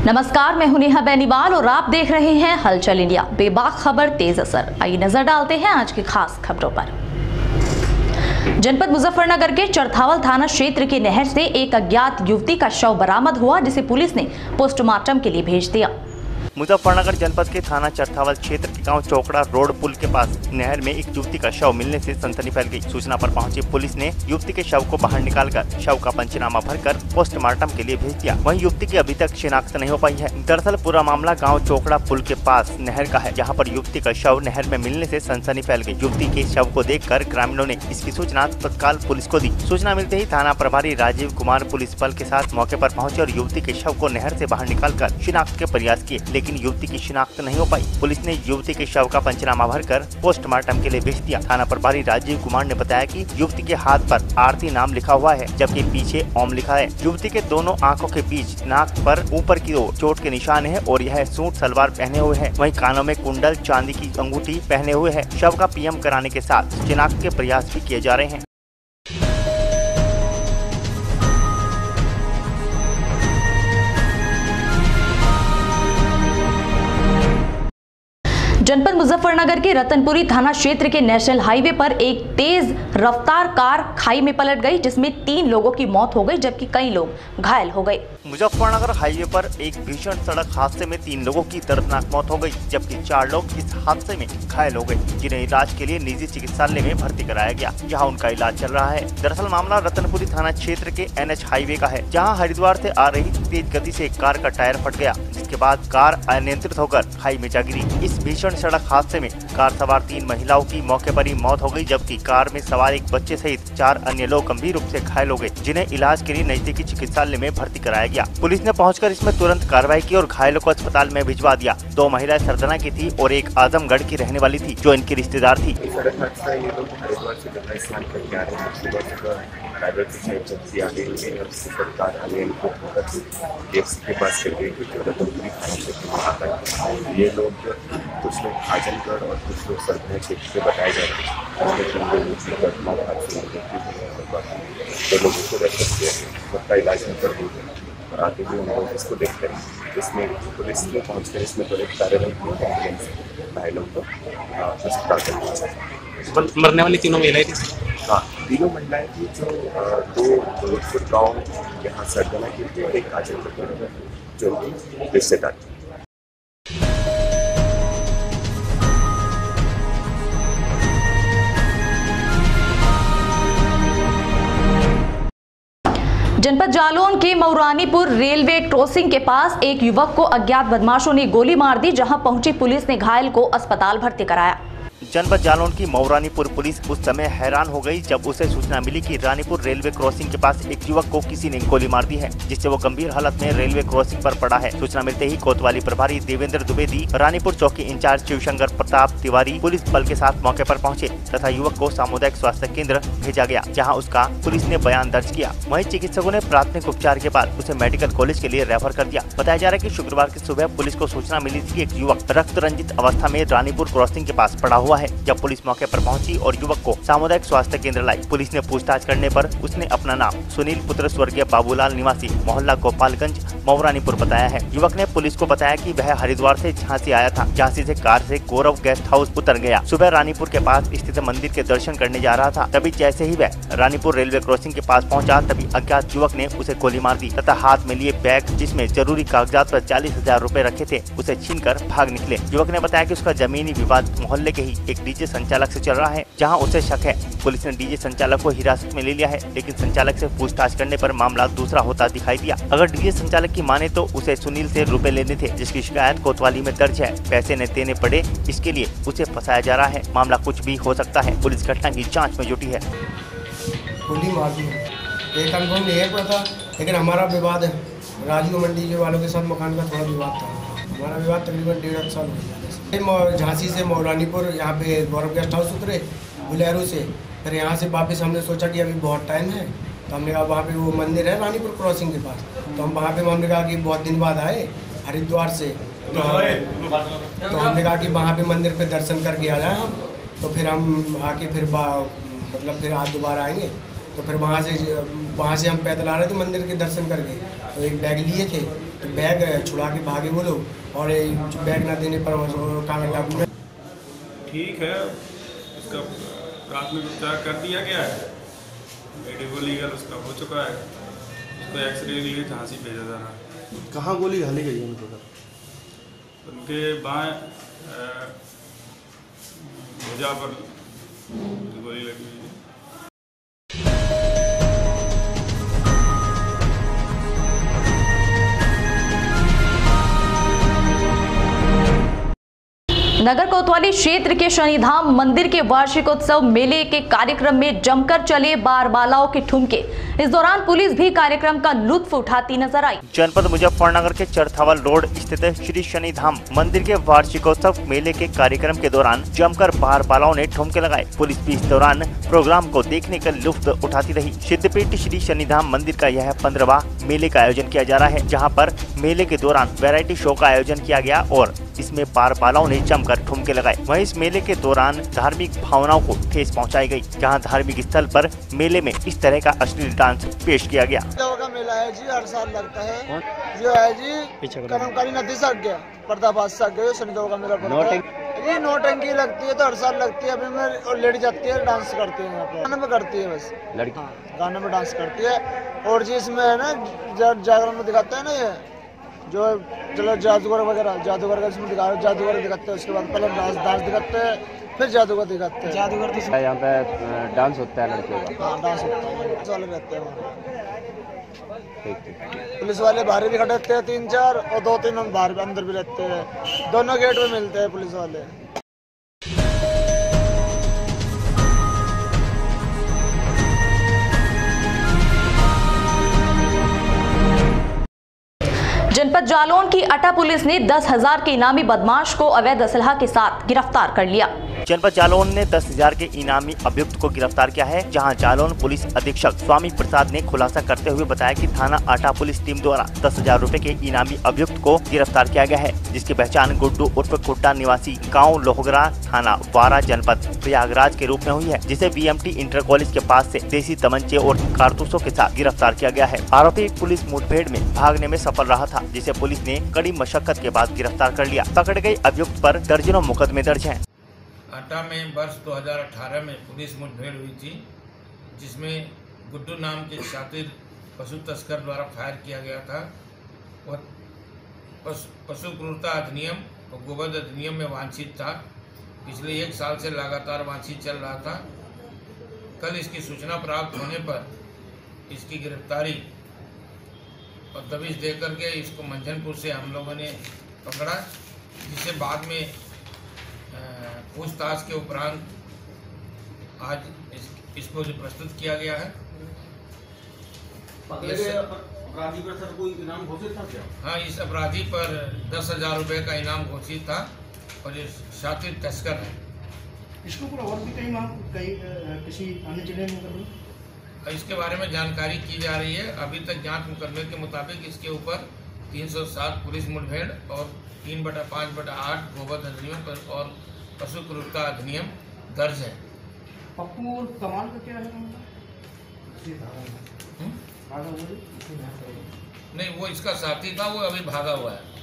नमस्कार, मैं हूं नेहा बेनीवाल और आप देख रहे हैं हलचल इंडिया। बेबाक खबर तेज असर। आइए नजर डालते हैं आज की खास खबरों पर। जनपद मुजफ्फरनगर के चरथावल थाना क्षेत्र की नहर से एक अज्ञात युवती का शव बरामद हुआ, जिसे पुलिस ने पोस्टमार्टम के लिए भेज दिया। मुजफ्फरनगर जनपद के थाना चरथावल क्षेत्र के गांव चौकड़ा रोड पुल के पास नहर में एक युवती का शव मिलने से सनसनी फैल गई। सूचना पर पहुंची पुलिस ने युवती के शव को बाहर निकालकर शव का पंचनामा भरकर पोस्टमार्टम के लिए भेज दिया। वहीं युवती की अभी तक शिनाख्त नहीं हो पाई है। दरअसल पूरा मामला गाँव चौकड़ा पुल के पास नहर का है, जहाँ पर युवती का शव नहर में मिलने से सनसनी फैल गई। युवती के शव को देखकर ग्रामीणों ने इसकी सूचना तत्काल पुलिस को दी। सूचना मिलते ही थाना प्रभारी राजीव कुमार पुलिस बल के साथ मौके पर पहुंचे और युवती के शव को नहर से बाहर निकालकर शिनाख्त के प्रयास किए, लेकिन युवती की शिनाख्त नहीं हो पाई। पुलिस ने युवती के शव का पंचनामा भरकर पोस्टमार्टम के लिए भेज दिया। थाना प्रभारी राजीव कुमार ने बताया कि युवती के हाथ पर आरती नाम लिखा हुआ है, जबकि पीछे ओम लिखा है। युवती के दोनों आंखों के बीच नाक पर ऊपर की ओर चोट के निशान है और यह सूट सलवार पहने हुए है। वहीं कानों में कुंडल, चांदी की अंगूठी पहने हुए है। शव का पीएम कराने के साथ शिनाख्त के प्रयास भी किए जा रहे हैं। जनपद मुजफ्फरनगर के रतनपुरी थाना क्षेत्र के नेशनल हाईवे पर एक तेज रफ्तार कार खाई में पलट गई, जिसमें 3 लोगों की मौत हो गई, जबकि कई लोग घायल हो गए। मुजफ्फरनगर हाईवे पर एक भीषण सड़क हादसे में 3 लोगों की दर्दनाक मौत हो गई, जबकि 4 लोग इस हादसे में घायल हो गए, जिन्हें इलाज के लिए निजी चिकित्सालय में भर्ती कराया गया, जहां उनका इलाज चल रहा है। दरअसल मामला रतनपुरी थाना क्षेत्र के NH हाईवे का है, जहां हरिद्वार से आ रही तेज गति से एक कार का टायर फट गया, जिसके बाद कार अनियंत्रित होकर खाई में जा गिरी। इस भीषण सड़क हादसे में कार सवार 3 महिलाओं की मौके पर ही मौत हो गई, जबकि कार में सवार एक बच्चे सहित 4 अन्य लोग गंभीर रूप से घायल हो गए, जिन्हें इलाज के लिए नजदीकी चिकित्सालय में भर्ती कराया गया। पुलिस ने पहुंचकर इसमें तुरंत कार्रवाई की और घायलों को अस्पताल में भिजवा दिया। 2 महिलाएं सरदना की थी और एक आजमगढ़ की रहने वाली थी, जो इनकी रिश्तेदार थी। ये लोग कुछ लोग आजमगढ़ और कुछ लोग सरदना क्षेत्र से बताए जा रहे हैं। तो लोगों को रेफर किया गया, सबका इलाज में कर दिया और आगे भी उन लोग इसको देखते हैं। इसमें पुलिस ने पहुँचकर इसमें त्वरित कार्रवाई की, घायलों को अस्पताल कर दिया। मरने वाली 3 महिलाएं थी। हाँ, 3 महिलाएं थी, जो 2 गुड़गांव यहाँ सरदना की थी और एक आजमगढ़ जो उनकी रिश्तेदार थी। जनपद जालौन के मौरानीपुर रेलवे क्रॉसिंग के पास एक युवक को अज्ञात बदमाशों ने गोली मार दी, जहां पहुंची पुलिस ने घायल को अस्पताल भर्ती कराया। जनपद जालौन की मौरानीपुर पुलिस उस समय हैरान हो गई जब उसे सूचना मिली कि रानीपुर रेलवे क्रॉसिंग के पास एक युवक को किसी ने गोली मार दी है, जिससे वो गंभीर हालत में रेलवे क्रॉसिंग पर पड़ा है। सूचना मिलते ही कोतवाली प्रभारी देवेंद्र द्विवेदी, रानीपुर चौकी इंचार्ज शिवशंकर प्रताप तिवारी पुलिस बल के साथ मौके पर पहुंचे तथा युवक को सामुदायिक स्वास्थ्य केंद्र भेजा गया, जहाँ उसका पुलिस ने बयान दर्ज किया। वहीं चिकित्सकों ने प्राथमिक उपचार के बाद उसे मेडिकल कॉलेज के लिए रेफर कर दिया। बताया जा रहा है कि शुक्रवार की सुबह पुलिस को सूचना मिली थी कि एक युवक रक्त रंजित अवस्था में रानीपुर क्रॉसिंग के पास पड़ा हुआ है। जब पुलिस मौके पर पहुंची और युवक को सामुदायिक स्वास्थ्य केंद्र लाई, पुलिस ने पूछताछ करने पर उसने अपना नाम सुनील पुत्र स्वर्गीय बाबूलाल निवासी मोहल्ला गोपालगंज मौरानीपुर बताया है। युवक ने पुलिस को बताया कि वह हरिद्वार से झांसी आया था। झांसी से कार से गौरव गेस्ट हाउस उतर गया। सुबह रानीपुर के पास स्थित मंदिर के दर्शन करने जा रहा था। तभी जैसे ही वह रानीपुर रेलवे क्रॉसिंग के पास पहुंचा, तभी अज्ञात युवक ने उसे गोली मार दी तथा हाथ में लिए बैग जिसमें जरूरी कागजात पर 40,000 रुपए रखे थे, उसे छीनकर भाग निकले। युवक ने बताया कि उसका जमीनी विवाद मोहल्ले के ही एक डीजे संचालक से चल रहा है, जहां उसे शक है। पुलिस ने डीजे संचालक को हिरासत में ले लिया है, लेकिन संचालक से पूछताछ करने पर मामला दूसरा होता दिखाई दिया। अगर डीजे संचालक की माने तो उसे सुनील से रुपए लेने थे, जिसकी शिकायत कोतवाली में दर्ज है। पैसे न देने पड़े, इसके लिए उसे फंसाया जा रहा है। मामला कुछ भी हो सकता है। पुलिस घटना की जाँच में जुटी है। गोली मार दी है, ये कंफर्म नहीं है पता, लेकिन हमारा विवाद है राजू मंडी के वालों के साथ मकान का थोड़ा विवाद था। हमारा विवाद तकरीबन 1.5 साल हो गया। झांसी से मौरानीपुर यहाँ पे गौरव गेस्ट हाउस उतरे बुलेरो से, फिर यहाँ से वापस हमने सोचा कि अभी बहुत टाइम है, तो हमने कहा वहाँ पे वो मंदिर है रानीपुर क्रॉसिंग के पास, तो हम वहाँ पे हमने कहा कि बहुत दिन बाद आए हरिद्वार से, तो हमने कहा कि वहाँ पे मंदिर पे दर्शन करके आ जाए हम। तो फिर हम आके फिर मतलब फिर आज दोबारा आएंगे। तो फिर वहाँ से हम पैदल आ रहे थे मंदिर के दर्शन करके, तो एक बैग लिए थे, तो बैग छुड़ा के भागे वो लोग, और बैग ना देने पर कागज लागू। ठीक है, उसका प्राथमिक उपचार कर दिया गया है, मेडिकल लीगल उसका हो चुका है, उसको एक्सरे के लिए झांसी भेजा जा रहा है। कहाँ गोली घाली गई है उनको? उनके बाएं भुजा पर गोली लगी हुई है। नगर कोतवाली क्षेत्र के शनिधाम मंदिर के वार्षिकोत्सव मेले के कार्यक्रम में जमकर चले बारबालाओं के ठुमके। इस दौरान पुलिस भी कार्यक्रम का लुत्फ उठाती नजर आई। जनपद मुजफ्फरनगर के चरथावल रोड स्थित श्री शनिधाम मंदिर के वार्षिकोत्सव मेले के कार्यक्रम के दौरान जमकर बारबालाओं ने ठुमके लगाए। पुलिस भी इस दौरान प्रोग्राम को देखने का लुत्फ उठाती रही। सिद्धपीठ श्री शनिधाम मंदिर का यह 15वां मेले का आयोजन किया जा रहा है, जहाँ पर मेले के दौरान वैरायटी शो का आयोजन किया गया और इसमें बारबालाओं ने जमकर ठुमके लगाए। वहीं इस मेले के दौरान धार्मिक भावनाओं को ठेस पहुंचाई गई, जहां धार्मिक स्थल पर मेले में इस तरह का अश्लील डांस पेश किया गया। का मेला है जी, हर साल लगता है, जो है जी कर्मकारी नदी सक गया, पर्दाबाद सक गया, शनिदेव का मेला पड़ता है जी। नौटंकी लगती है तो हर साल लगती है। अभी में और लेडी जाती है, डांस करती है, यहाँ पे गाने में करती है, बस लड़की गाने में डांस करती है। और जी इसमें है ना जागरण में दिखाता है ना, ये जो चलो जादूगर वगैरह, जादूगर का इसमें जादूगर दिखाते हैं, उसके बाद पहले डांस दिखाते हैं, फिर जादूगर दिखाते हैं। जादूगर तो यहाँ पे डांस होता है लड़कियों का। हाँ, डांस होता है, पुलिस वाले रहते हैं वहाँ। ठीक। पुलिस वाले बाहर भी खड़े रहते हैं 3-4, और 2-3 हम बाहर अंदर भी रहते हैं। दोनों गेट पे मिलते हैं पुलिस वाले। जनपद जालौन की अटा पुलिस ने 10,000 के इनामी बदमाश को अवैध असलहा के साथ गिरफ्तार कर लिया। जनपद जालौन ने 10,000 के इनामी अभियुक्त को गिरफ्तार किया है, जहां जालौन पुलिस अधीक्षक स्वामी प्रसाद ने खुलासा करते हुए बताया कि थाना आटा पुलिस टीम द्वारा 10,000 रुपए के इनामी अभियुक्त को गिरफ्तार किया गया है, जिसकी पहचान गुड्डू उर्फ कुट्टा निवासी गाँव लोहगरा थाना वारा जनपद प्रयागराज के रूप में हुई है, जिसे BMT इंटर कॉलेज के पास से देसी तमंचे और कारतूसों के साथ गिरफ्तार किया गया है। आरोपी पुलिस मुठभेड़ में भागने में सफल रहा था, जिसे पुलिस ने कड़ी मशक्कत के बाद गिरफ्तार कर लिया। पकड़े गए अभियुक्त पर दर्जनों मुकदमे दर्ज हैं। आटा में वर्ष 2018 में पुलिस मुठभेड़ हुई थी, जिसमें गुड्डू नाम के शातिर पशु तस्कर द्वारा फायर किया गया था। वह पशु क्रूरता अधिनियम और गोवध अधिनियम में वांछित था। पिछले 1 साल से लगातार वांछित चल रहा था। कल इसकी सूचना प्राप्त होने पर इसकी गिरफ्तारी और दबिश दे करके इसको मंझनपुर से हम लोगों ने पकड़ा, जिसे बाद में पूछताछ के उपरांत आज इसको जो प्रस्तुत किया गया है। अपराधी पर सर कोई इनाम घोषित था क्या? हाँ, इस अपराधी पर 10,000 रुपये का इनाम घोषित था और ये शातिर तस्कर है। इसको पूरा और भी कहीं किसी अन्य जिले में इसके बारे में जानकारी की जा रही है। अभी तक जांच मुकदमे के मुताबिक इसके ऊपर 307 पुलिस मुठभेड़ और 3/5/8 गोवध अधिनियम पर और पशु क्रूरता अधिनियम दर्ज है। पप्पू कमाल का क्या है? नहीं, वो इसका साथी था, वो अभी भागा हुआ है।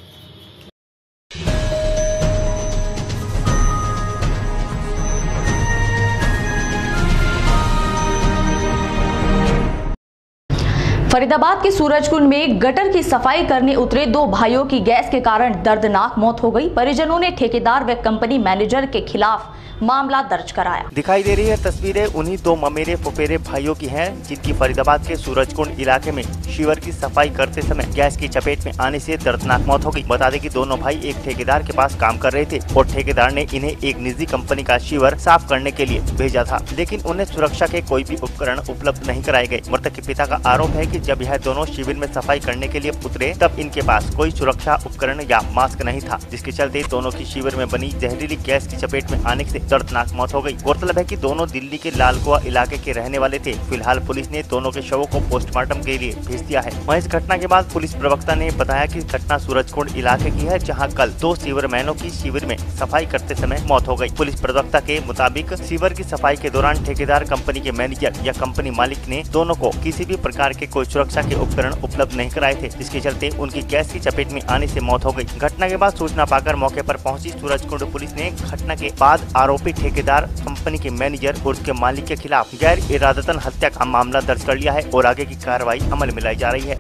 फरीदाबाद के सूरजकुंड में गटर की सफाई करने उतरे 2 भाइयों की गैस के कारण दर्दनाक मौत हो गई। परिजनों ने ठेकेदार व कंपनी मैनेजर के खिलाफ मामला दर्ज कराया। दिखाई दे रही है तस्वीरें उन्हीं 2 ममेरे फुफेरे भाइयों की हैं, जिनकी फरीदाबाद के सूरजकुंड इलाके में शिवर की सफाई करते समय गैस की चपेट में आने से दर्दनाक मौत हो गई। बता दें कि दोनों भाई एक ठेकेदार के पास काम कर रहे थे और ठेकेदार ने इन्हें एक निजी कंपनी का शिवर साफ करने के लिए भेजा था, लेकिन उन्हें सुरक्षा के कोई भी उपकरण उपलब्ध नहीं कराए गए। मृतक के पिता का आरोप है कि जब यह दोनों शिविर में सफाई करने के लिए उतरे, तब इनके पास कोई सुरक्षा उपकरण या मास्क नहीं था, जिसके चलते दोनों की शिविर में बनी जहरीली गैस की चपेट में आने से दर्दनाक मौत हो गई। गौरतलब है कि दोनों दिल्ली के लालकुआ इलाके के रहने वाले थे। फिलहाल पुलिस ने दोनों के शवों को पोस्टमार्टम के लिए भेज दिया है। वहीं इस घटना के बाद पुलिस प्रवक्ता ने बताया कि घटना सूरजकुंड इलाके की है, जहां कल 2 सीवरमैनों की शिविर में सफाई करते समय मौत हो गई। पुलिस प्रवक्ता के मुताबिक शिविर की सफाई के दौरान ठेकेदार कंपनी के मैनेजर या कंपनी मालिक ने दोनों को किसी भी प्रकार के कोई सुरक्षा के उपकरण उपलब्ध नहीं कराए थे, जिसके चलते उनकी गैस की चपेट में आने से मौत हो गई। घटना के बाद सूचना पाकर मौके पर पहुंची सूरजकुंड पुलिस ने घटना के बाद आरोपी ठेकेदार, कंपनी के मैनेजर और उसके मालिक के खिलाफ गैर इरादतन हत्या का मामला दर्ज कर लिया है और आगे की कार्रवाई अमल में लाई जा रही है।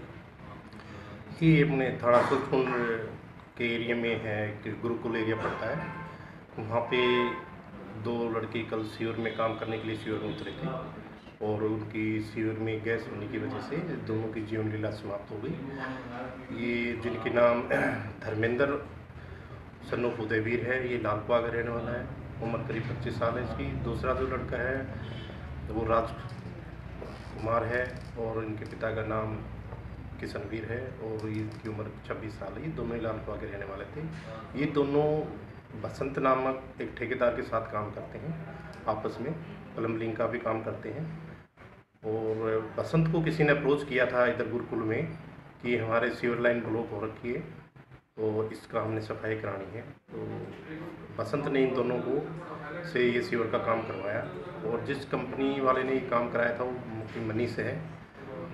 ये अपने थाना सूरजकुंड के एरिया में है, गुरुकुल एरिया पड़ता है। वहाँ पे 2 लड़के कल सीवर में काम करने के लिए सीवर में उतरे थे और उनकी सीवर में गैस होने की वजह से दोनों की जीवन लीला समाप्त हो गई। ये जिनके नाम धर्मेंद्र सन्नू उदयवीर है, ये लालकुआ का रहने वाला है, उम्र करीब 25 साल है इसकी। दूसरा जो लड़का है वो राजकुमार है और इनके पिता का नाम किशनवीर है और इनकी उम्र 26 साल है। ये दोनों ही लालकुआ के रहने वाले थे। ये दोनों बसंत नामक एक ठेकेदार के साथ काम करते हैं, आपस में प्लम्बिंग का भी काम करते हैं। और बसंत को किसी ने अप्रोच किया था इधर गुरुकुल में कि हमारे सीवर लाइन ब्लॉक हो रखी है तो इसका हमने सफाई करानी है। तो बसंत ने इन दोनों को से ये सीवर का काम करवाया और जिस कंपनी वाले ने ये काम कराया था वो मनीष है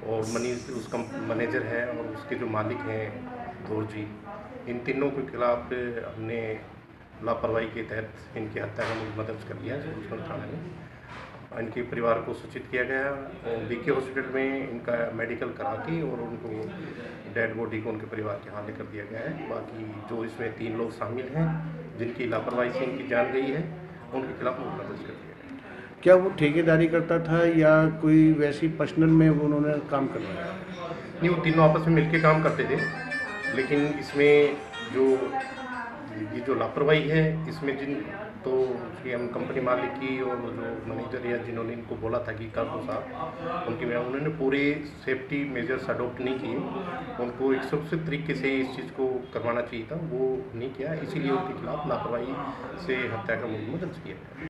और मनीष उसका मैनेजर है और उसके जो मालिक हैं धोर जी, इन तीनों के खिलाफ हमने लापरवाही के तहत इनकी हत्या का मुकदमा दर्ज कर लिया है सूरजकुंड थाने में। इनके परिवार को सूचित किया गया और बीके हॉस्पिटल में इनका मेडिकल करा के और उनको डेड बॉडी को उनके परिवार के हवाले कर दिया गया है। बाकी जो इसमें 3 लोग शामिल हैं जिनकी लापरवाही से इनकी जान गई है उनके खिलाफ मुकदमा दर्ज कर दिया गया। क्या वो ठेकेदारी करता था या कोई वैसी पर्सनल में उन्होंने काम करवाया? नहीं, वो तीनों आपस में मिलके काम करते थे, लेकिन इसमें जो लापरवाही है इसमें तो कि हम कंपनी मालिक की और जो मैनेजर या जिन्होंने इनको बोला था कि कर दो साहब, उन्होंने पूरे सेफ्टी मेजर्स अडॉप्ट नहीं किए। उनको एक सुरक्षित तरीके से इस चीज़ को करवाना चाहिए था, वो नहीं किया, इसीलिए उनके खिलाफ लापरवाही से हत्या का मुकदमा दर्ज किया गया।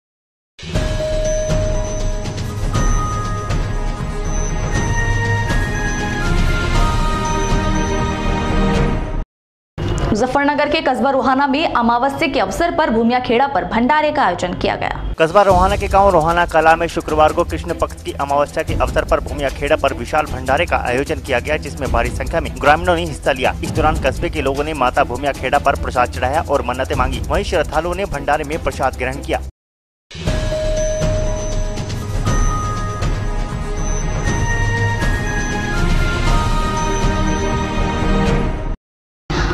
मुजफ्फरनगर के कस्बा रोहाना में अमावस्या के अवसर पर भूमिया खेड़ा पर भंडारे का आयोजन किया गया। कस्बा रोहाना के गांव रोहाना कला में शुक्रवार को कृष्ण पक्ष की अमावस्या के अवसर पर भूमिया खेड़ा पर विशाल भंडारे का आयोजन किया गया, जिसमें भारी संख्या में ग्रामीणों ने हिस्सा लिया। इस दौरान कस्बे के लोगों ने माता भूमिया खेड़ा पर प्रसाद चढ़ाया और मन्नतें मांगी। वहीं श्रद्धालुओं ने भंडारे में प्रसाद ग्रहण किया।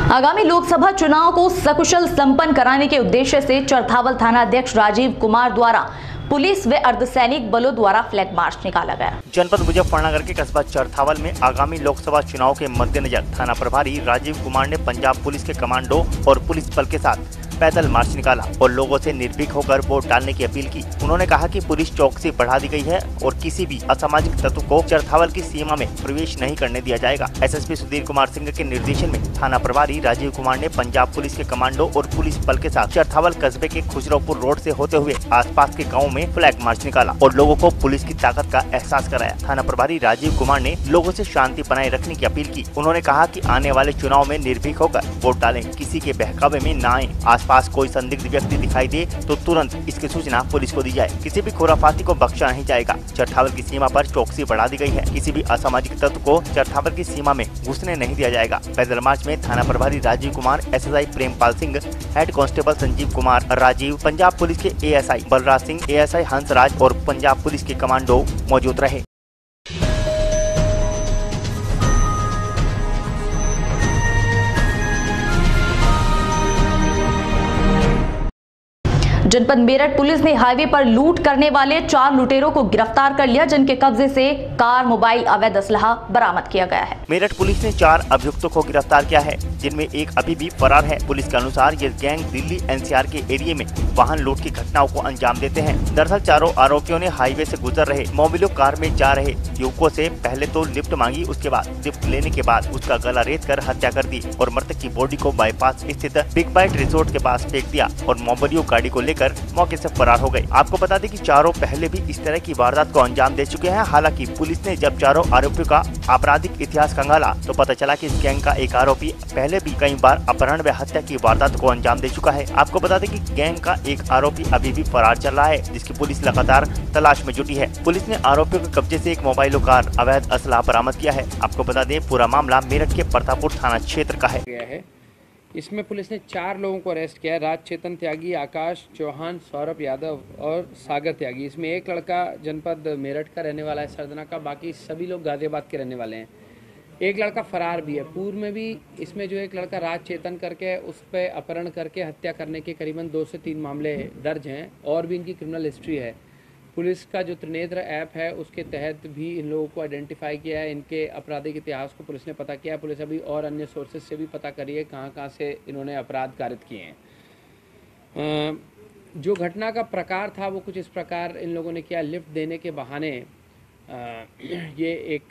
आगामी लोकसभा चुनाव को सकुशल संपन्न कराने के उद्देश्य से चरथावल थाना अध्यक्ष राजीव कुमार द्वारा पुलिस व अर्धसैनिक बलों द्वारा फ्लैग मार्च निकाला गया। जनपद मुजफ्फरनगर के कस्बा चरथावल में आगामी लोकसभा चुनाव के मद्देनजर थाना प्रभारी राजीव कुमार ने पंजाब पुलिस के कमांडो और पुलिस बल के साथ पैदल मार्च निकाला और लोगों से निर्भीक होकर वोट डालने की अपील की। उन्होंने कहा कि पुलिस चौकसी बढ़ा दी गई है और किसी भी असामाजिक तत्व को चरथावल की सीमा में प्रवेश नहीं करने दिया जाएगा। एसएसपी सुधीर कुमार सिंह के निर्देशन में थाना प्रभारी राजीव कुमार ने पंजाब पुलिस के कमांडो और पुलिस बल के साथ चरथावल कस्बे के खुजरापुर रोड से होते हुए आसपास के गाँव में फ्लैग मार्च निकाला और लोगों को पुलिस की ताकत का एहसास कराया। थाना प्रभारी राजीव कुमार ने लोगों से शांति बनाए रखने की अपील की। उन्होंने कहा कि आने वाले चुनाव में निर्भीक होकर वोट डालें, किसी के बहकावे में न आए। आसपास कोई संदिग्ध व्यक्ति दिखाई दे तो तुरंत इसकी सूचना पुलिस को दी जाए। किसी भी खुराफाती को बख्शा नहीं जाएगा। चरथावल की सीमा पर चौकसी बढ़ा दी गई है। किसी भी असामाजिक तत्व को चरथावल की सीमा में घुसने नहीं दिया जाएगा। पैदल मार्च में थाना प्रभारी Rajiv Kumar, SSI Prempal Singh, head constable Sanjeev Kumar Rajiv, Punjab police के एएसआई बलराज सिंह, एएसआई हंसराज और पंजाब पुलिस के कमांडो मौजूद रहे। जनपद मेरठ पुलिस ने हाईवे पर लूट करने वाले 4 लुटेरों को गिरफ्तार कर लिया, जिनके कब्जे से कार, मोबाइल, अवैध असलहा बरामद किया गया है। मेरठ पुलिस ने 4 अभियुक्तों को गिरफ्तार किया है, जिनमें एक अभी भी फरार है। पुलिस के अनुसार ये गैंग दिल्ली एनसीआर के एरिया में वाहन लूट की घटनाओं को अंजाम देते हैं। दरअसल चारों आरोपियों ने हाईवे से गुजर रहे मोबिलो कार में जा रहे युवकों से पहले तो लिफ्ट मांगी, उसके बाद लिफ्ट लेने के बाद उसका गला रेत कर हत्या कर दी और मृतक की बॉडी को बाईपास स्थित बिग बाइट रिसोर्ट के पास फेंक दिया और मोबिलो गाड़ी को लेकर लेकर मौके से फरार हो गए। आपको बता दें कि चारों पहले भी इस तरह की वारदात को अंजाम दे चुके हैं। हालांकि पुलिस ने जब चारों आरोपियों का आपराधिक इतिहास खंगाला तो पता चला कि इस गैंग का एक आरोपी पहले भी कई बार अपहरण व हत्या की वारदात को अंजाम दे चुका है। आपको बता दें कि गैंग का एक आरोपी अभी भी फरार चल रहा है, जिसकी पुलिस लगातार तलाश में जुटी है। पुलिस ने आरोपियों के कब्जे से एक मोबाइल कार, अवैध असला बरामद किया है। आपको बता दें पूरा मामला मेरठ के प्रतापपुर थाना क्षेत्र का है। इसमें पुलिस ने 4 लोगों को अरेस्ट किया है, राज चेतन त्यागी, आकाश चौहान, सौरभ यादव और सागर त्यागी। इसमें एक लड़का जनपद मेरठ का रहने वाला है, सरदना का, बाकी सभी लोग गाजियाबाद के रहने वाले हैं। एक लड़का फरार भी है। पूर्व में भी इसमें जो एक लड़का राज चेतन करके उस पर अपहरण करके हत्या करने के करीबन 2 से 3 मामले दर्ज हैं और भी इनकी क्रिमिनल हिस्ट्री है। पुलिस का जो त्रिनेत्र ऐप है उसके तहत भी इन लोगों को आइडेंटिफाई किया है। इनके आपराधिक इतिहास को पुलिस ने पता किया है। पुलिस अभी और अन्य सोर्सेज से भी पता करी है कहाँ से इन्होंने अपराध कारित किए हैं। जो घटना का प्रकार था वो कुछ इस प्रकार इन लोगों ने किया। लिफ्ट देने के बहाने ये एक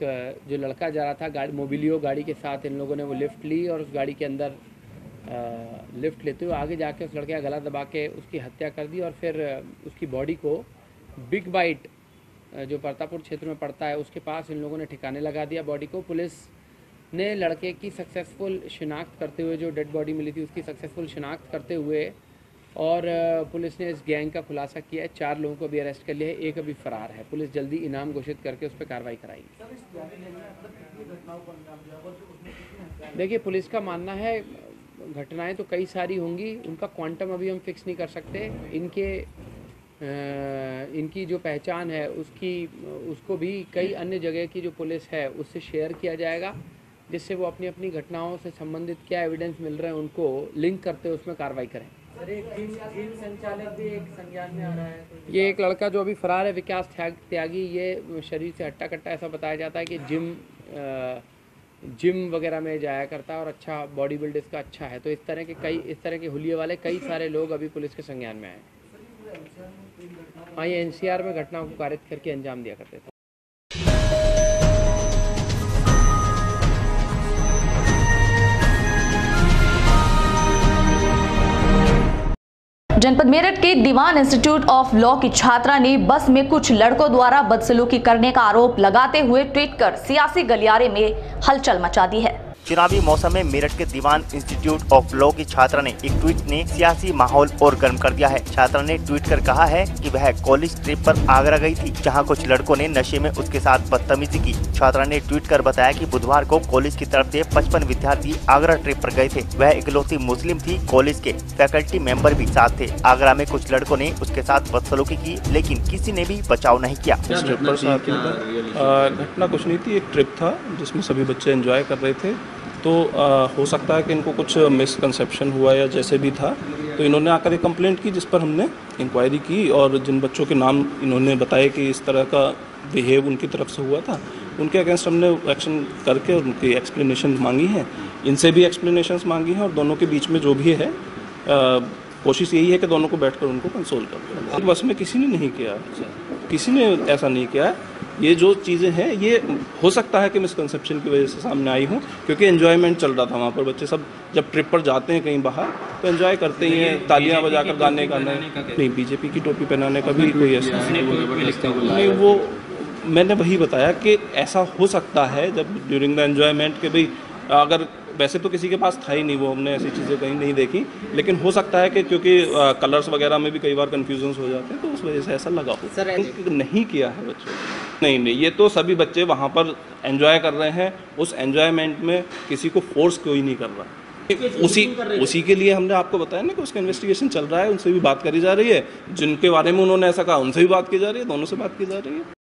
जो लड़का जा रहा था गाड़ी मोबिलियो गाड़ी के साथ, इन लोगों ने वो लिफ्ट ली और उस गाड़ी के अंदर लिफ्ट लेते हुए आगे जाके उस लड़के का गला दबा के उसकी हत्या कर दी और फिर उसकी बॉडी को बिग बाइट जो प्रतापपुर क्षेत्र में पड़ता है उसके पास इन लोगों ने ठिकाने लगा दिया बॉडी को। पुलिस ने लड़के की सक्सेसफुल शिनाख्त करते हुए, जो डेड बॉडी मिली थी उसकी सक्सेसफुल शिनाख्त करते हुए और पुलिस ने इस गैंग का खुलासा किया है। 4 लोगों को भी अरेस्ट कर लिया है, एक अभी फरार है। पुलिस जल्दी इनाम घोषित करके उस पर कार्रवाई कराएगी। देखिए, पुलिस का मानना है घटनाएं तो कई सारी होंगी, उनका क्वांटम अभी हम फिक्स नहीं कर सकते। इनकी जो पहचान है उसको भी कई अन्य जगह की जो पुलिस है उससे शेयर किया जाएगा, जिससे वो अपनी अपनी घटनाओं से संबंधित क्या एविडेंस मिल रहे हैं उनको लिंक करते हुए उसमें कार्रवाई करें। जिम संचालक भी एक संज्ञान में आ रहा है। ये एक लड़का जो अभी फरार है, विकास त्यागी, ये शरीर से हट्टा कट्टा ऐसा बताया जाता है कि जिम वगैरह में जाया करता है और अच्छा बॉडी बिल्ड इसका अच्छा है। तो इस तरह के हुलिये वाले कई सारे लोग अभी पुलिस के संज्ञान में आए। हाँ, ये NCR में घटनाओं को कारित करके अंजाम दिया करते थे। जनपद मेरठ के दीवान इंस्टीट्यूट ऑफ लॉ की छात्रा ने बस में कुछ लड़कों द्वारा बदसलूकी करने का आरोप लगाते हुए ट्वीट कर सियासी गलियारे में हलचल मचा दी है। चुनावी मौसम में मेरठ के दीवान इंस्टीट्यूट ऑफ लॉ की छात्रा ने एक ट्वीट ने सियासी माहौल और गर्म कर दिया है। छात्रा ने ट्वीट कर कहा है कि वह कॉलेज ट्रिप पर आगरा गई थी, जहां कुछ लड़कों ने नशे में उसके साथ बदतमीजी की। छात्रा ने ट्वीट कर बताया कि बुधवार को कॉलेज की तरफ से 55 विद्यार्थी आगरा ट्रिप पर गए थे। वह इकलौती मुस्लिम थी। कॉलेज के फैकल्टी मेंबर भी साथ थे। आगरा में कुछ लड़कों ने उसके साथ बदसलूकी की, लेकिन किसी ने भी बचाव नहीं किया। घटना कुछ नहीं थी, एक ट्रिप था जिसमें सभी बच्चे एंजॉय कर रहे थे। तो हो सकता है कि इनको कुछ मिसकंसेप्शन हुआ या जैसे भी था, तो इन्होंने आकर एक कंप्लेंट की, जिस पर हमने इंक्वायरी की और जिन बच्चों के नाम इन्होंने बताए कि इस तरह का बिहेव उनकी तरफ से हुआ था, उनके अगेंस्ट हमने एक्शन करके उनकी एक्सप्लेनेशन मांगी हैं। इनसे भी एक्सप्लेनेशंस मांगी हैं और दोनों के बीच में जो भी है कोशिश यही है कि दोनों को बैठकर उनको कंसोल कर दें। बस में किसी ने नहीं किया, किसी ने ऐसा नहीं किया। ये जो चीज़ें हैं ये हो सकता है कि मिसकंसेप्शन की वजह से सामने आई हूँ, क्योंकि एन्जॉयमेंट चल रहा था वहाँ पर। बच्चे सब जब ट्रिप पर जाते हैं कहीं बाहर तो एंजॉय करते ही हैं, तालियां बजाकर गाने गाने। नहीं, बीजेपी की टोपी पहनाने का भी कोई ऐसा नहीं। वो मैंने वही बताया कि ऐसा हो सकता है जब ड्यूरिंग द एन्जॉयमेंट के भाई, अगर वैसे तो किसी के पास था ही नहीं, वो हमने ऐसी चीज़ें कहीं नहीं देखी, लेकिन हो सकता है कि क्योंकि कलर्स वगैरह में भी कई बार कन्फ्यूजन्स हो जाते हैं तो उस वजह से ऐसा लगा हो। नहीं किया है बच्चों, नहीं, ये तो सभी बच्चे वहाँ पर एंजॉय कर रहे हैं। उस एंजॉयमेंट में किसी को फोर्स कोई नहीं कर रहा। उसी के लिए हमने आपको बताया ना कि उसका इन्वेस्टिगेशन चल रहा है, उनसे भी बात करी जा रही है। जिनके बारे में उन्होंने ऐसा कहा उनसे भी बात की जा रही है, दोनों से बात की जा रही है।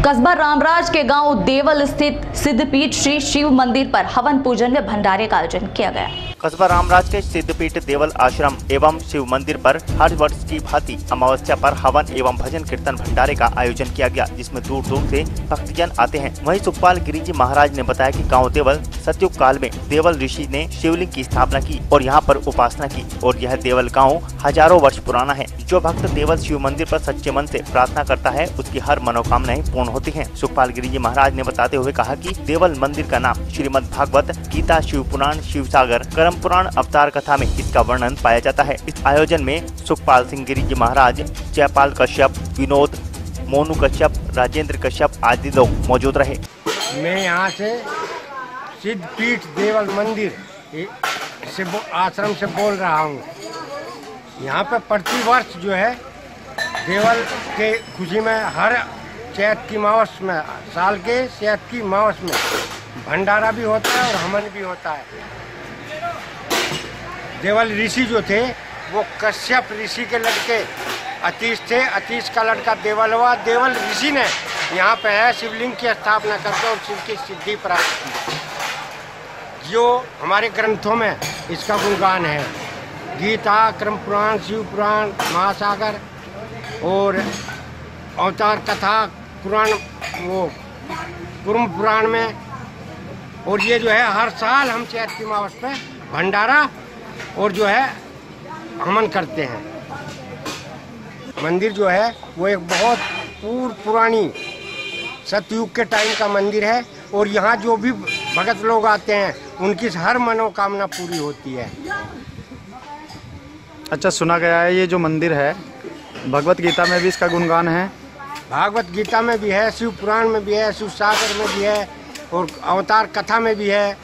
कस्बा रामराज के गांव देवल स्थित सिद्धपीठ श्री शिव मंदिर पर हवन पूजन में भंडारे का आयोजन किया गया। कस्बा रामराज के सिद्धपीठ देवल आश्रम एवं शिव मंदिर पर हर वर्ष की भांति अमावस्या पर हवन एवं भजन कीर्तन भंडारे का आयोजन किया गया, जिसमें दूर दूर से भक्तजन आते हैं। वहीं सुखपाल गिरी जी महाराज ने बताया कि गांव देवल सतयुग काल में देवल ऋषि ने शिवलिंग की स्थापना की और यहाँ पर उपासना की और यह देवल गाँव हजारों वर्ष पुराना है। जो भक्त देवल शिव मंदिर पर सच्चे मन से प्रार्थना करता है उसकी हर मनोकामनाएं पूर्ण होती हैं। सुखपाल गिरी जी महाराज ने बताते हुए कहा कि देवल मंदिर का नाम श्रीमद् भागवत, गीता, शिव पुराण, शिव सागर, करम पुराण, अवतार कथा में इसका वर्णन पाया जाता है। इस आयोजन में सुखपाल सिंह गिरी जी महाराज, जयपाल कश्यप, विनोद, मोनू कश्यप, राजेंद्र कश्यप आदि लोग मौजूद रहे। मैं यहाँ से सिद्धपीठ देवल मंदिर से आश्रम से बोल रहा हूँ। यहाँ पे प्रति वर्ष जो है देवल के खुशी में हर चैत की मावस में, साल के चैत की मावस में भंडारा भी होता है और हवन भी होता है। देवल ऋषि जो थे वो कश्यप ऋषि के लड़के अतीश थे। अतीश का लड़का देवल हुआ। देवल ऋषि ने यहाँ पे है शिवलिंग की स्थापना करके और शिव की सिद्धि प्राप्त की। जो हमारे ग्रंथों में इसका गुणगान है, गीता, क्रम पुराण, शिव पुराण, महासागर और अवतार कथा पुराण, वो कुर्म पुराण में। और ये जो है हर साल हम चैत की मावस पे भंडारा और जो है हवन करते हैं। मंदिर जो है वो एक बहुत पुरानी सतयुग के टाइम का मंदिर है और यहाँ जो भी भगत लोग आते हैं उनकी हर मनोकामना पूरी होती है। अच्छा, सुना गया है ये जो मंदिर है भगवत गीता में भी इसका गुणगान है। भागवत गीता में भी है, शिव पुराण में भी है, शिव सागर में भी है और अवतार कथा में भी है।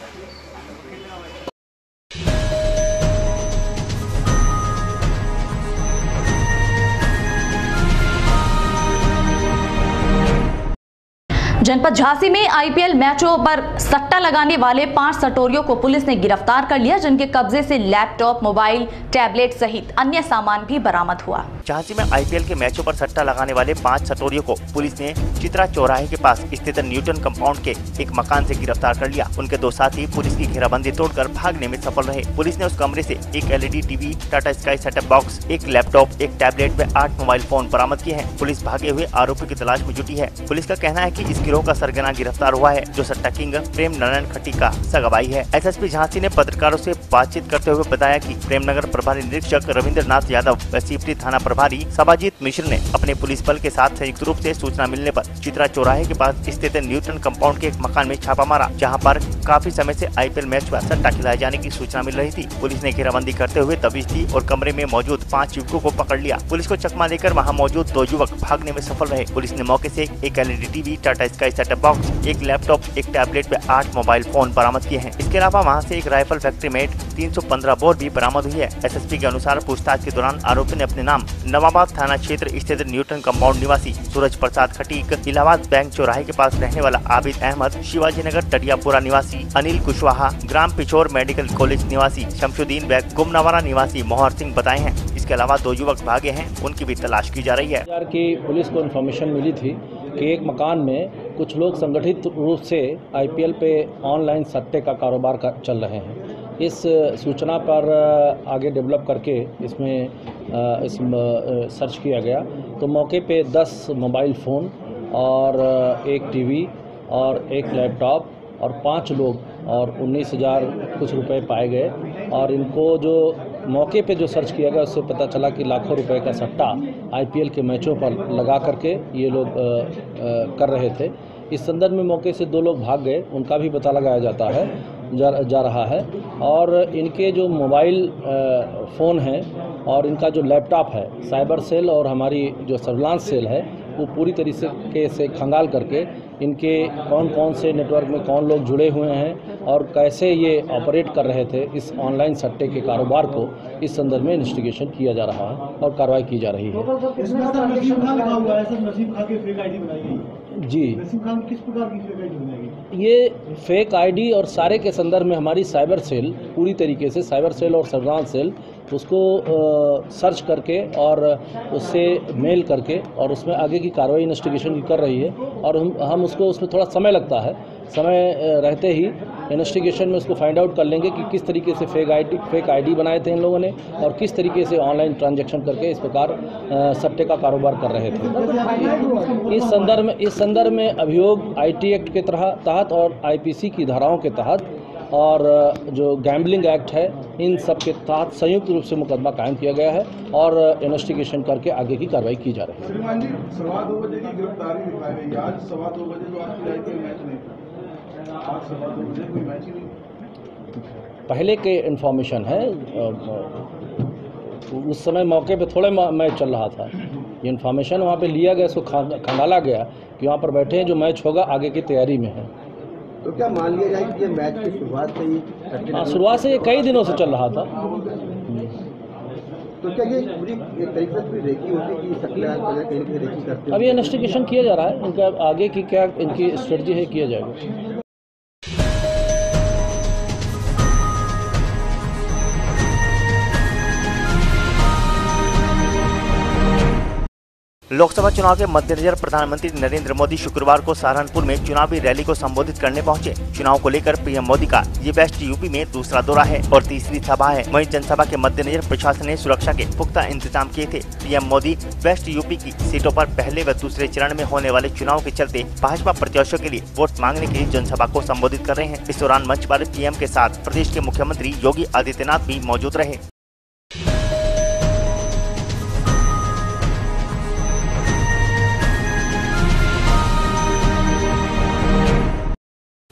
जनपद झांसी में आईपीएल मैचों पर सट्टा लगाने वाले 5 सटोरियों को पुलिस ने गिरफ्तार कर लिया, जिनके कब्जे से लैपटॉप, मोबाइल, टैबलेट सहित अन्य सामान भी बरामद हुआ। झांसी में आईपीएल के मैचों पर सट्टा लगाने वाले 5 सटोरियों को पुलिस ने चित्रा चौराहे के पास स्थित न्यूटन कंपाउंड के एक मकान से गिरफ्तार कर लिया। उनके 2 साथी पुलिस की घेराबंदी तोड़कर भागने में सफल रहे। पुलिस ने उस कमरे से एक LED TV, Tata sky setup box, एक लैपटॉप, एक टैबलेट व 8 मोबाइल फोन बरामद किए हैं। पुलिस भागे हुए आरोपी की तलाश में जुटी है। पुलिस का कहना है कि इस गिरोह का सरगना गिरफ्तार हुआ है, जो सट्टा किंग प्रेम नारायण खट्टी का सगा भाई है। एसएसपी झांसी ने पत्रकारों से बातचीत करते हुए बताया कि प्रेमनगर प्रभारी निरीक्षक रविंद्र नाथ यादव व सीपरी थाना प्रभारी सबाजीत मिश्र ने अपने पुलिस बल के साथ संयुक्त रूप से सूचना मिलने पर चित्रा चौराहे के पास स्थित न्यूटन कंपाउंड के एक मकान में छापा मारा, जहां पर काफी समय से आईपीएल मैच पर सट्टा खिलाए जाने की सूचना मिल रही थी। पुलिस ने घेराबंदी करते हुए दबिश दी और कमरे में मौजूद 5 युवकों को पकड़ लिया। पुलिस को चकमा देकर वहां मौजूद 2 युवक भागने में सफल रहे। पुलिस ने मौके से एक LED TV, Tata sky setup box, एक लैपटॉप, एक टैबलेट व 8 मोबाइल फोन बरामद किए हैं। इसके अलावा वहां से एक राइफल फैक्ट्री मेड 315 बोर भी बरामद हुई है। एसएसपी के अनुसार पूछताछ के दौरान आरोपी ने अपने नाम नवाबाद थाना क्षेत्र स्थित न्यूटन कंपाउंड निवासी सूरज प्रसाद खटीक, इलाहाबाद बैंक चौराहे के पास रहने वाला आबिद अहमद, शिवाजी नगर टडियापुरा निवासी अनिल कुशवाहा, ग्राम पिछोर मेडिकल कॉलेज निवासी शमशुद्दीन व गुमनवारा निवासी मोहर सिंह बताए हैं। इसके अलावा 2 युवक भागे हैं, उनकी भी तलाश की जा रही है। की पुलिस को इन्फॉर्मेशन मिली थी कि एक मकान में कुछ लोग संगठित रूप से आईपीएल पे ऑनलाइन सट्टे का कारोबार चल रहे हैं। इस सूचना पर आगे डेवलप करके इसमें सर्च किया गया तो मौके पे 10 मोबाइल फ़ोन और एक टीवी और एक लैपटॉप और 5 लोग और 19,000 कुछ रुपए पाए गए। और इनको जो मौके पे जो सर्च किया गया उससे पता चला कि लाखों रुपए का सट्टा आईपीएल के मैचों पर लगा करके ये लोग कर रहे थे। इस संदर्भ में मौके से 2 लोग भाग गए, उनका भी पता लगाया जा रहा है। और इनके जो मोबाइल फ़ोन हैं और इनका जो लैपटॉप है, साइबर सेल और हमारी जो सर्विलांस सेल है वो पूरी तरीके से खंगाल करके इनके कौन कौन से नेटवर्क में कौन लोग जुड़े हुए हैं और कैसे ये ऑपरेट कर रहे थे इस ऑनलाइन सट्टे के कारोबार को, इस संदर्भ में इन्वेस्टिगेशन किया जा रहा है और कार्रवाई की जा रही है। जी, किस प्रकार की फेक आईडी बनाएगी? ये फेक आईडी और सारे के संदर्भ में हमारी साइबर सेल पूरी तरीके से, साइबर सेल और सर्विलांस सेल उसको सर्च करके और उससे मेल करके और उसमें आगे की कार्रवाई इन्वेस्टिगेशन की कर रही है। और हम उसको, उसमें थोड़ा समय लगता है, समय रहते ही इन्वेस्टिगेशन में उसको फाइंड आउट कर लेंगे कि किस तरीके से फेक आईडी बनाए थे इन लोगों ने और किस तरीके से ऑनलाइन ट्रांजैक्शन करके इस प्रकार सट्टे का कारोबार कर रहे थे। इस संदर्भ में अभियोग आईटी एक्ट के तहत और आईपीसी की धाराओं के तहत और जो गैम्बलिंग एक्ट है, इन सब के तहत संयुक्त रूप से मुकदमा कायम किया गया है और इन्वेस्टिगेशन करके आगे की कार्रवाई की जा रही है। श्रीमान जी, 2:15 बजे की गिरफ्तारी दिखाई गई। आज 2:15 बजे तो आपकी आईपीएल मैच नहीं था, आज 2:15 बजे कोई मैच ही नहीं। पहले के इन्फॉर्मेशन है, उस समय मौके पे थोड़े मैच चल रहा था। ये इन्फॉर्मेशन वहाँ पे लिया गया, इसको खंगाला गया कि वहाँ पर बैठे हैं, जो मैच होगा आगे की तैयारी में है। तो क्या मान लिया जाए कि ये मैच की शुरुआत से ही? हाँ, शुरुआत से ये कई दिनों से चल रहा था। तो क्या ये पूरी एक तरीके से पूरी रेकी होती कि सकला कहीं रेकी करते हैं? अभी इन्वेस्टिगेशन किया जा रहा है, इनका आगे की क्या इनकी स्ट्रेटजी है, किया जाएगा। लोकसभा चुनाव के मद्देनजर प्रधानमंत्री नरेंद्र मोदी शुक्रवार को सहारनपुर में चुनावी रैली को संबोधित करने पहुंचे। चुनाव को लेकर पीएम मोदी का ये वेस्ट यूपी में दूसरा दौरा है और तीसरी सभा है। वहीं जनसभा के मद्देनजर प्रशासन ने सुरक्षा के पुख्ता इंतजाम किए थे। पीएम मोदी वेस्ट यूपी की सीटों पर पहले व दूसरे चरण में होने वाले चुनाव के चलते भाजपा प्रत्याशियों के लिए वोट मांगने के लिए जनसभा को संबोधित कर रहे हैं। इस दौरान मंच पर पीएम के साथ प्रदेश के मुख्यमंत्री योगी आदित्यनाथ भी मौजूद रहे।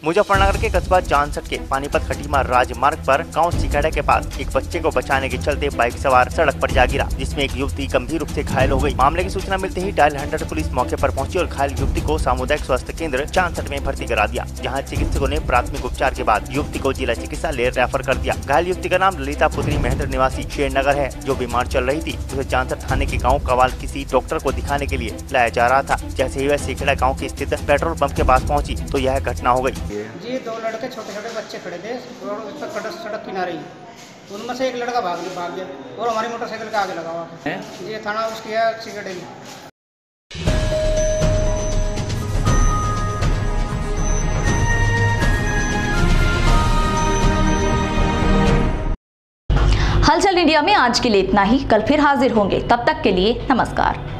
मुजफ्फरनगर के कस्बा जानसठ के पानीपत खटीमा राजमार्ग पर गांव सिकड़ा के पास एक बच्चे को बचाने के चलते बाइक सवार सड़क पर जा गिरा, जिसमें एक युवती गंभीर रूप से घायल हो गई। मामले की सूचना मिलते ही डायल 100 पुलिस मौके पर पहुंची और घायल युवती को सामुदायिक स्वास्थ्य केंद्र जानसठ में भर्ती करा दिया, जहां चिकित्सकों ने प्राथमिक उपचार के बाद युवती को जिला चिकित्सालय रेफर कर दिया। घायल युवती का नाम ललिता पुत्री महेंद्र निवासी शेरनगर है, जो बीमार चल रही थी। उसे जानसठ थाने के गाँव कवाल किसी डॉक्टर को दिखाने के लिए लाया जा रहा था। जैसे ही वह सिकड़ा गाँव के स्थित पेट्रोल पंप के पास पहुँची तो यह घटना हो गई। जी, 2 लड़के छोटे छोटे बच्चे खड़े थे रोड पर सड़क किनारे ही, उनमें से एक लड़का भाग गया और हमारी मोटरसाइकिल के आगे लगा हुआ है। ये थाना उसकी है सिकड़े में। हलचल इंडिया में आज के लिए इतना ही। कल फिर हाजिर होंगे, तब तक के लिए नमस्कार।